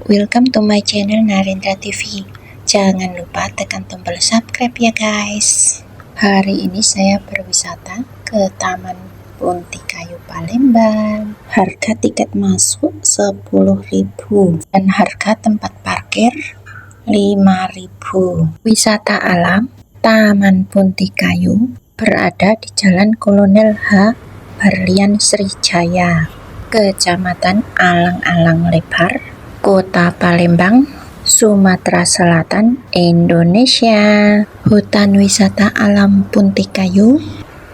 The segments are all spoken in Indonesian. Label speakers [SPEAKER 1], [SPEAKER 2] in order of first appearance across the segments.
[SPEAKER 1] Welcome to my channel Narendra TV. Jangan lupa tekan tombol subscribe ya guys. Hari ini saya berwisata ke Taman Puntikayu Palembang. Harga tiket masuk 10.000 dan harga tempat parkir 5.000. Wisata alam Taman Puntikayu berada di Jalan Kolonel H. Barlian Srijaya, Kecamatan Alang-Alang Lebar, Kota Palembang, Sumatera Selatan, Indonesia. Hutan wisata alam Puntikayu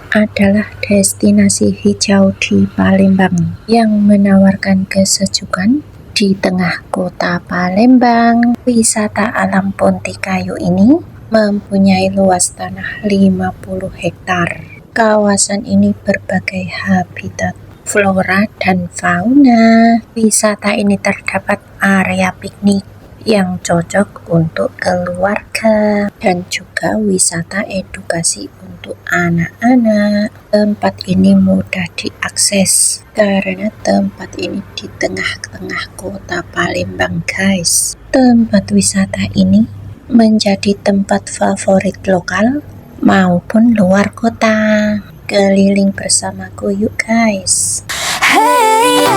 [SPEAKER 1] adalah destinasi hijau di Palembang yang menawarkan kesejukan di tengah kota Palembang. Wisata alam Puntikayu ini mempunyai luas tanah 50 hektar. Kawasan ini berbagai habitat flora dan fauna. Wisata ini terdapat area piknik yang cocok untuk keluarga dan juga wisata edukasi untuk anak-anak. Tempat ini mudah diakses karena tempat ini di tengah-tengah kota Palembang guys. Tempat wisata ini menjadi tempat favorit lokal maupun luar kota. Keliling bersamaku yuk guys.
[SPEAKER 2] Hey,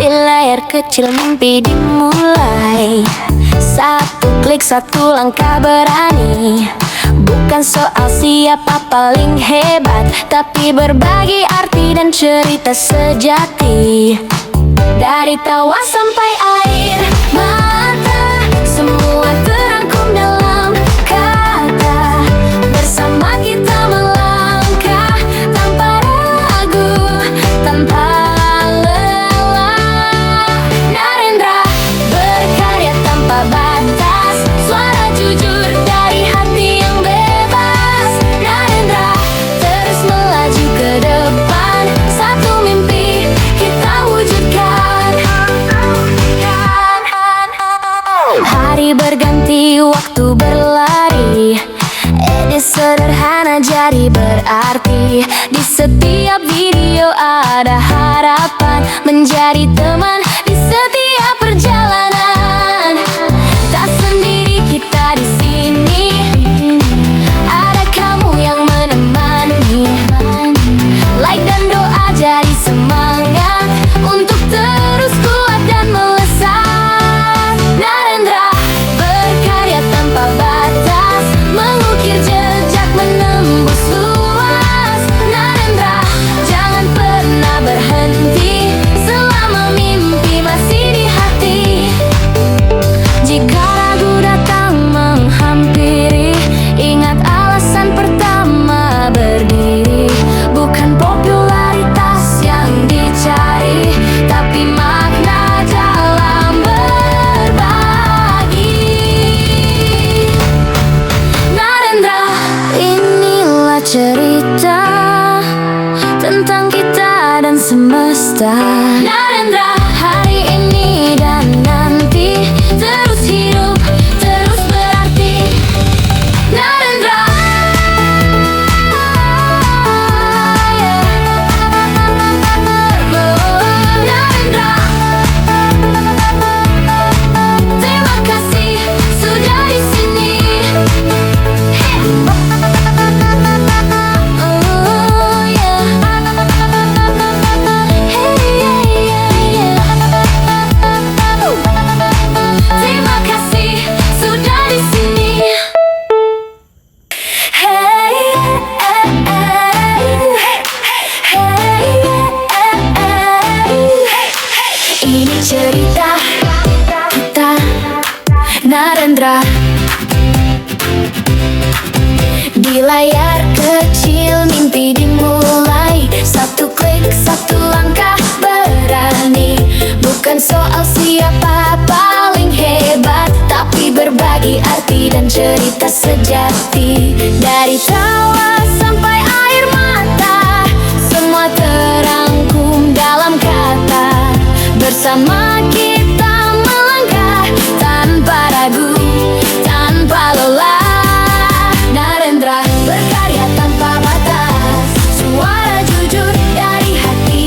[SPEAKER 2] di layar kecil mimpi dimulai. Satu klik, satu langkah berani. Bukan soal siapa paling hebat, tapi berbagi arti dan cerita sejati. Dari tawa sampai air mata, semua terangkum dalam kata. Bersama kita melangkah tanpa ragu, tanpa lelah. Narendra berkarya tanpa batas, suara jujur dari hati yang bebas. Narendra terus melaju ke depan, satu mimpi kita wujudkan. Hari berganti, waktu berlari. Ide sederhana jadi berarti. Di setiap video ada harapan, menjadi teman di setiap perjalanan. Tak sendiri kita di sini, ada kamu yang menemani. Like dan doa jadi semangat untuk terus kuat dan melesat. Narendra berkarya tanpa batas, mengukir jejak menembus luas. Narendra jangan pernah berhenti selama mimpi masih di hati. Jika ragu datang menghampiri, ingat alasan pertama berdiri. Bukan popularitas yang dicari, tapi makna dalam berbagi. Narendra, inilah cerita tentang kita dan semesta. Narendra, hari ini dan nanti terus hidup, terus berarti. Narendra, Narendra, terima kasih sudah di sini. Oh yeah. Terima kasih sudah di sini. Ini cerita kita, Narendra. Di layar kecil mimpi dimulai. Satu klik, satu langkah berani. Bukan soal siapa paling hebat, tapi berbagi arti dan cerita sejati. Dari tawa sampai air mata, semua terangkum dalam kata. Bersama kita melangkah tanpa ragu, tanpa lelah. Narendra berkarya tanpa batas, suara jujur dari hati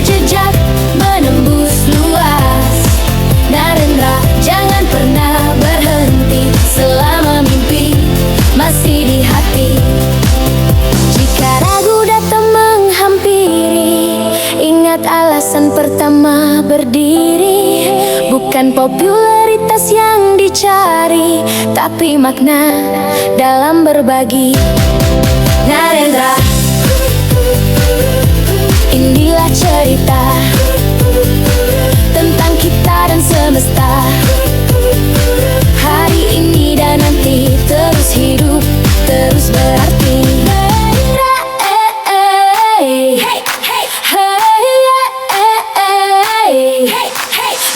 [SPEAKER 2] jejak menembus luas. Narendra, jangan pernah berhenti selama mimpi masih di hati. Jika ragu datang menghampiri, ingat alasan pertama berdiri. Bukan popularitas yang dicari, tapi makna dalam berbagi. Narendra, inilah cerita tentang kita dan semesta. Hari ini dan nanti terus hidup, terus berarti.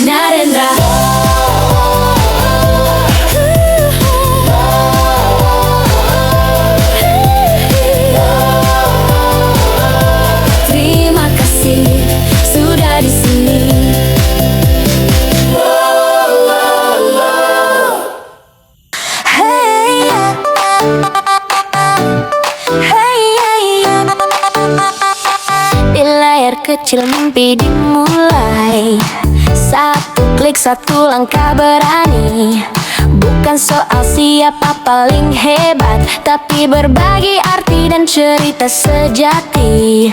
[SPEAKER 2] Narendra, terima kasih sudah di sini. Di layar kecil mimpi dimulai. Satu klik, satu langkah berani. Bukan soal siapa paling hebat, tapi berbagi arti dan cerita sejati.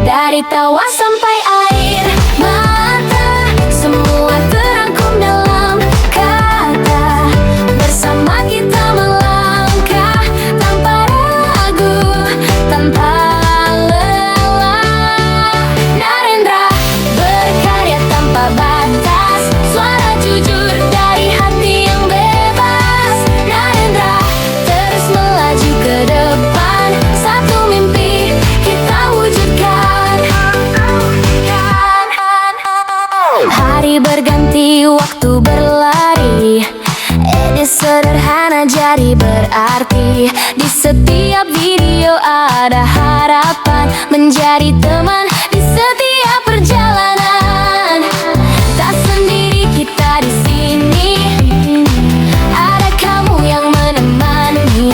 [SPEAKER 2] Dari tawa sampai air mata, semua terangkum dalam kata. Bersama kita melangkah tanpa ragu, tanpa lelah. Narendra, berkarya tanpa batas, suara jujur dari hati yang bebas. Narendra, terus melaju ke depan, satu mimpi kita wujudkan. Hari berganti, waktu berlari. Ide sederhana jadi berarti. Di setiap video ada harapan, menjadi teman di setiap perjalanan. Tak sendiri kita di sini, ada kamu yang menemani.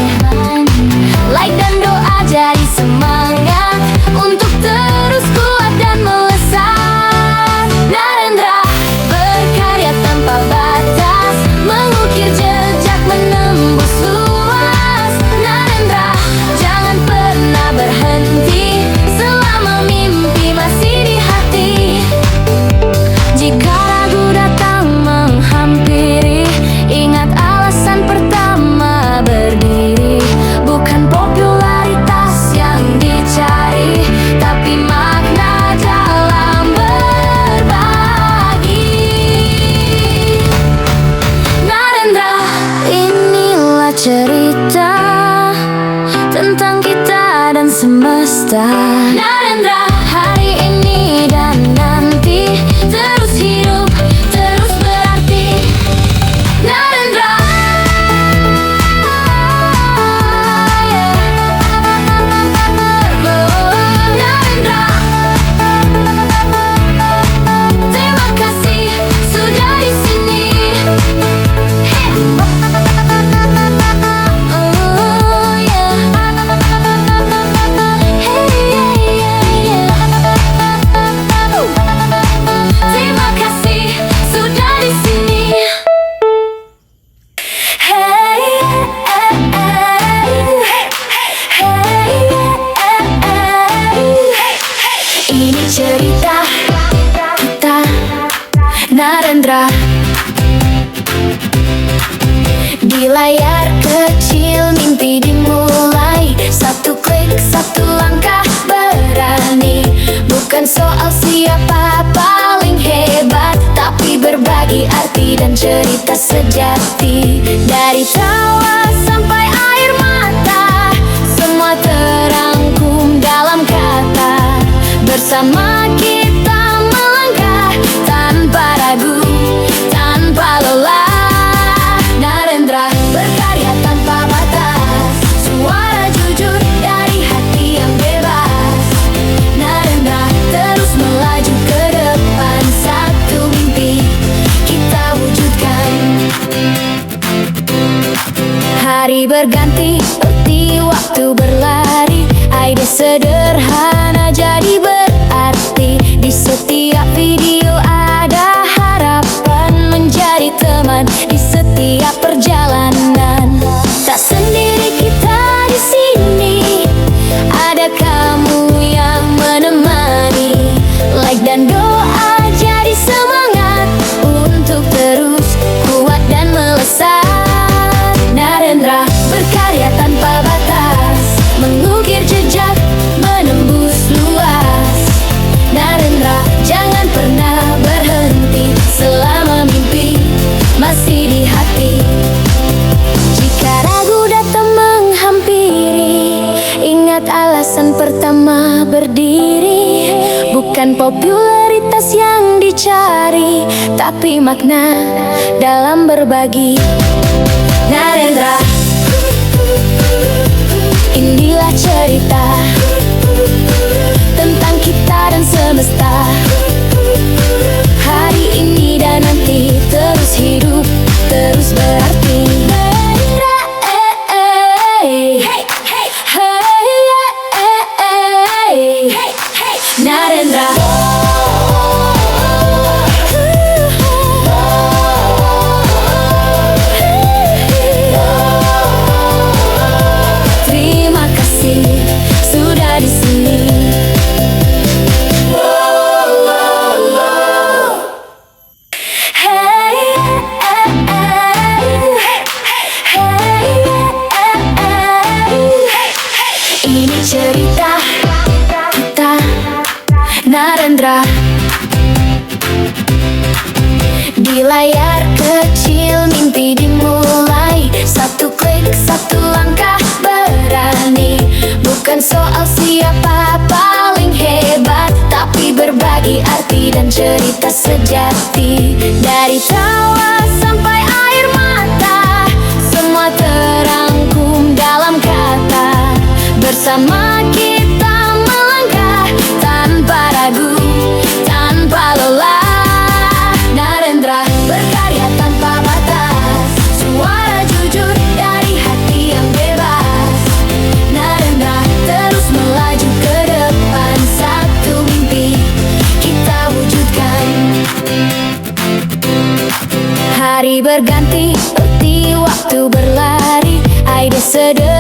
[SPEAKER 2] Like dan doa jadi semangat untuk terus kuat dan melesat. Narendra, berkarya tanpa batas, mengukir jejak menembus luas. Narendra, jangan pernah berhenti selama mimpi masih di hati. Jika ragu datang menghampiri, ingat alasan pertama berdiri. Bukan popularitas yang dicari, tapi makna dalam berbagi. Narendra, inilah cerita tentang kita dan semesta. Narendra, hari ini dan nanti terus hidup, terus berarti. Narendra, Narendra, terima kasih sudah di sini. Terima kasih sudah di sini. Ini cerita kita, Narendra. Di layar kecil mimpi dimulai. Satu klik, satu langkah berani. Bukan soal siapa paling hebat, tapi berbagi arti dan cerita sejati. Dari tawa sampai air mata, semua terangkum dalam kata. Bersama kita melangkah tanpa ragu, tanpa lelah. Narendra, berkarya tanpa batas, suara jujur dari hati yang bebas. Narendra, terus melaju ke depan, satu mimpi kita wujudkan. Hari berganti, seperti waktu berlari. Ide sederhana jadi berarti. Di popularitas yang dicari, tapi makna dalam berbagi. Narendra, inilah cerita tentang kita dan semesta. Hari ini dan nanti terus hidup, terus berarti. Narendra, terima kasih sudah di sini. Ini cerita kita, Narendra. Di layar kecil mimpi dimulai, satu klik, satu langkah berani. Bukan soal siapa paling hebat, tapi berbagi arti dan cerita sejati. Dari tawa sampai air mata, semua terangkum dalam kata. Bersama kita melangkah tanpa ragu, tanpa lelah. Narendra berkarya tanpa batas, suara jujur dari hati yang bebas. Narendra terus melaju ke depan, satu mimpi kita wujudkan. Hari berganti, seperti waktu berlari, ide sederhana